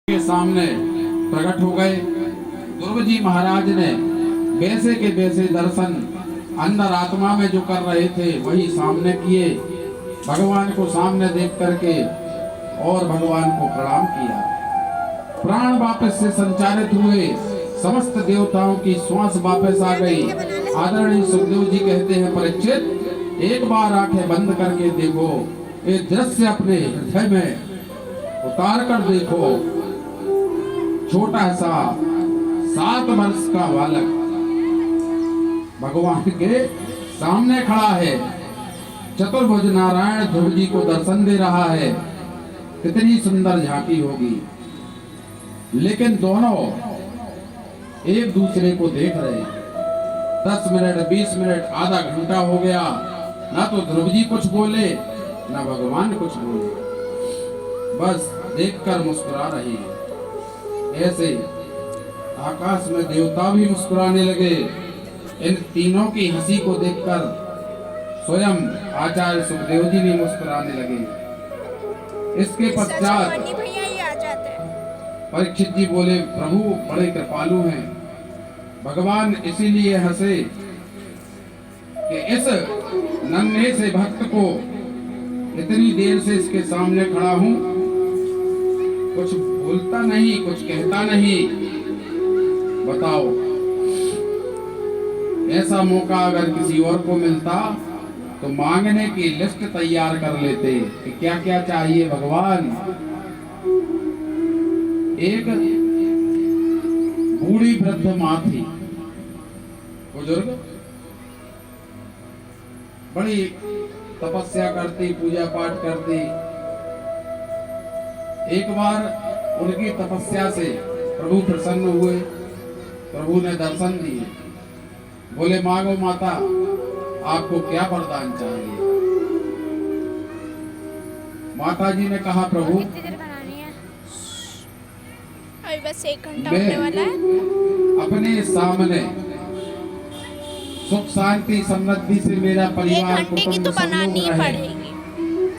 के सामने प्रकट हो गए। ध्रुव जी महाराज ने वैसे के वैसे दर्शन अंदर आत्मा में जो कर रहे थे वही सामने किए। भगवान को सामने देख करके और भगवान को प्रणाम किया। प्राण वापस से संचारित हुए, समस्त देवताओं की श्वास वापस आ गई। आदरणीय सुखदेव जी कहते हैं, परीक्षित एक बार आंखें बंद करके देखो, ये दृश्य अपने हृदय में उतार कर देखो। छोटा सा 7 वर्ष का बालक भगवान के सामने खड़ा है। चतुर्भुज नारायण ध्रुव जी को दर्शन दे रहा है। कितनी सुंदर झांकी होगी। लेकिन दोनों एक दूसरे को देख रहे हैं। 10 मिनट 20 मिनट आधा घंटा हो गया, ना तो ध्रुव जी कुछ बोले ना भगवान कुछ बोले, बस देखकर मुस्कुरा रहे हैं। ऐसे आकाश में देवता भी मुस्कुराने लगे। इन तीनों की हंसी को देखकर स्वयं आचार्य सुखदेव जी भी मुस्कुराने लगे। इसके पश्चात परीक्षित जी बोले, प्रभु बड़े कृपालु हैं। भगवान इसीलिए हंसे कि इस नन्हे से भक्त को इतनी देर से इसके सामने खड़ा हूं, कुछ बोलता नहीं, कुछ कहता नहीं। बताओ, ऐसा मौका अगर किसी और को मिलता तो मांगने की लिस्ट तैयार कर लेते कि क्या क्या चाहिए भगवान। एक बूढ़ी वृद्ध मां थी, बुजुर्ग, बड़ी तपस्या करती, पूजा पाठ करती। एक बार उनकी तपस्या से प्रभु प्रसन्न हुए। प्रभु ने दर्शन दिए। बोले, मांगो माता, आपको क्या वरदान चाहिए। माता जी ने कहा, प्रभु अभी बस 1 घंटा होने वाला है। अपने सामने सुख शांति समृद्धि से मेरा परिवार 1 घंटे की तो बनानी ही पड़ेगी।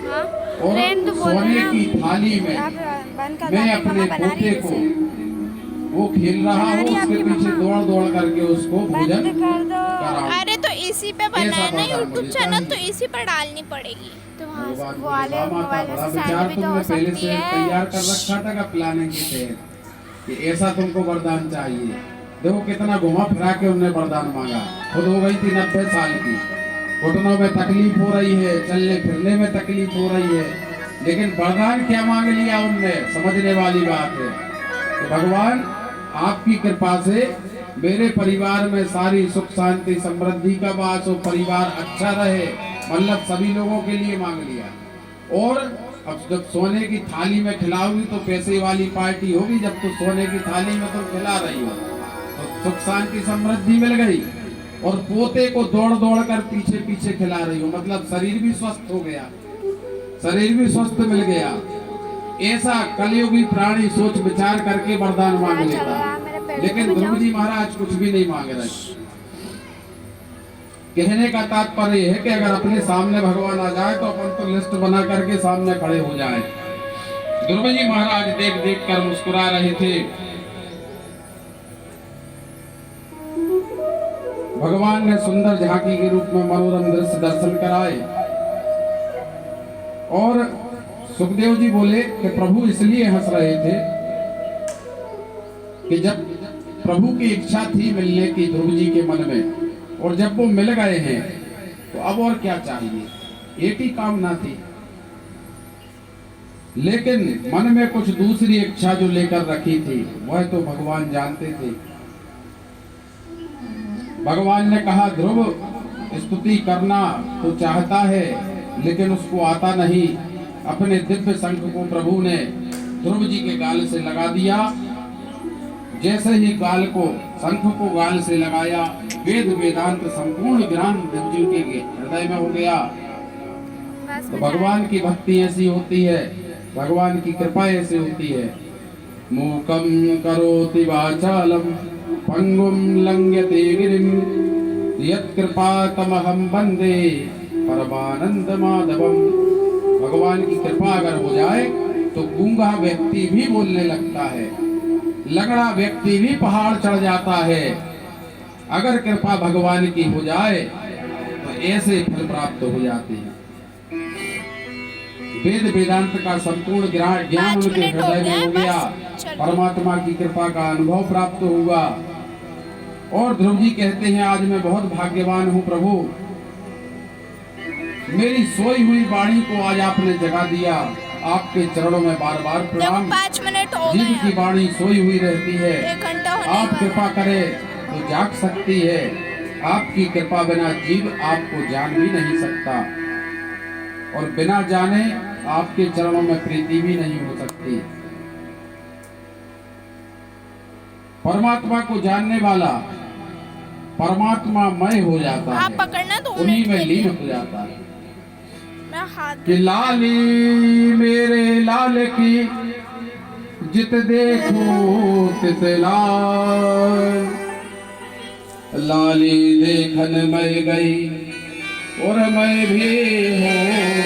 हाँ? और सोने की थाली में मैं अपने पोते को, वो खेल रहा हो, उसके पीछे दौड़ दौड़ करके उसको भोजन कराऊं। अरे तो इसी पे बनाया ना यूट्यूब चैनल, तो इसी पर डालनी पड़ेगी। तो वहाँ वो वाले मोबाइल में सेंड भी तो हो सकती है। तैयार कर रखा था का प्लानिंग के तहत कि ऐसा तुमको वरदान चाहिए। देखो कितना घुमा फिरा के उन्हें वरदान मांगा। खुद हो गई थी 90 साल की, घुटनों में तकलीफ हो रही है, चलने फिरने में तकलीफ हो रही है, लेकिन वरदान क्या मांग लिया उनने। समझने वाली बात है कि भगवान आपकी कृपा से मेरे परिवार में सारी सुख शांति समृद्धि का वास हो, परिवार अच्छा रहे, मतलब सभी लोगों के लिए मांग लिया। और अब जब सोने की थाली में खिलाओगी तो पैसे वाली पार्टी होगी, जब तो सोने की थाली में तुम खिला रही हो तो सुख शांति समृद्धि मिल गई। और पोते को दौड़ दौड़ कर पीछे पीछे खिला रही हो, मतलब शरीर भी स्वस्थ हो गया, शरीर भी स्वस्थ मिल गया। ऐसा कलयुगी प्राणी सोच विचार करके वरदान मांग लेता। लेकिन ध्रुव जी महाराज कुछ भी नहीं मांग रहे। कहने का तात्पर्य है कि अगर अपने सामने भगवान आ जाए तो अपन तो लिस्ट बना करके सामने खड़े हो जाए। ध्रुव जी महाराज देख देख कर मुस्कुरा रहे थे। भगवान ने सुंदर झांकी के रूप में मनोरम दृश्य दर्शन कराए। और सुखदेव जी बोले कि प्रभु इसलिए हंस रहे थे कि जब प्रभु की इच्छा थी मिलने की ध्रुव जी के मन में, और जब वो मिल गए हैं तो अब और क्या चाहिए। एक ही कामना थी, लेकिन मन में कुछ दूसरी इच्छा जो लेकर रखी थी वह तो भगवान जानते थे। भगवान ने कहा, ध्रुव स्तुति करना तो चाहता है लेकिन उसको आता नहीं। अपने दिव्य शंख को प्रभु ने ध्रुव जी के गाल से लगा दिया। जैसे ही गाल को, शंख को गाल से लगाया, वेद वेदांत संपूर्ण ज्ञान ध्रुव जी के हृदय में हो गया। तो भगवान की भक्ति ऐसी होती है, भगवान की कृपा ऐसी होती है। मूकं करोति वाचालं पंगुं लंघयते गिरिं यत्कृपातमहं वन्दे परमानंद माधवम। भगवान की कृपा अगर हो जाए तो गूंगा व्यक्ति भी बोलने लगता है, लंगड़ा व्यक्ति भी पहाड़ चढ़ जाता है। अगर कृपा भगवान की हो जाए तो ऐसे फल प्राप्त हो जाते हैं। वेद वेदांत का संपूर्ण ज्ञान उनके हृदय में हो गया, परमात्मा की कृपा का अनुभव प्राप्त हुआ। और ध्रुव जी कहते हैं, आज मैं बहुत भाग्यवान हूँ प्रभु, मेरी सोई हुई वाणी को आज आपने जगा दिया। आपके चरणों में बार बार प्रणाम। 5 मिनट हो जीव की गए, वाणी सोई हुई रहती है, 1 घंटा होने आप वाला कृपा करें तो जाग सकती है। आपकी कृपा बिना जीव आपको जान भी नहीं सकता, और बिना जाने आपके चरणों में प्रीति भी नहीं हो सकती। परमात्मा को जानने वाला परमात्मा मय हो जाता आप है, पकड़ना 2 उन्हीं मिनट में के लिए। लीन हो जाता है। मैं हाथ कि लाली मेरे लाल की जित देखो तित लाल, लाली देखन मैं गई और मैं भी हो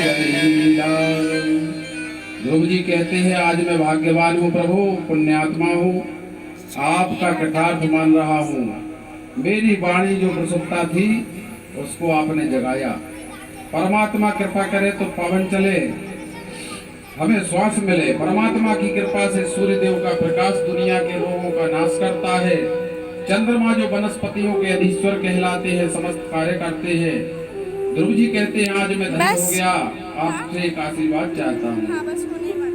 गई लाल। ध्रुव जी कहते हैं, आज मैं भाग्यवान हूँ प्रभु, पुण्यात्मा हूँ, आपका कृतार्थ मान रहा हूँ। मेरी वाणी जो प्रसुप्ता थी उसको आपने जगाया। परमात्मा कृपा करे तो पवन चले, हमें श्वास मिले। परमात्मा की कृपा से सूर्य देव का प्रकाश दुनिया के रोगों का नाश करता है। चंद्रमा जो वनस्पतियों के अधीश्वर कहलाते हैं, समस्त कार्य करते हैं। ध्रुव जी कहते हैं, आज मैं धन्य हो गया, आपसे एक आशीर्वाद चाहता हूँ। हाँ, बस होने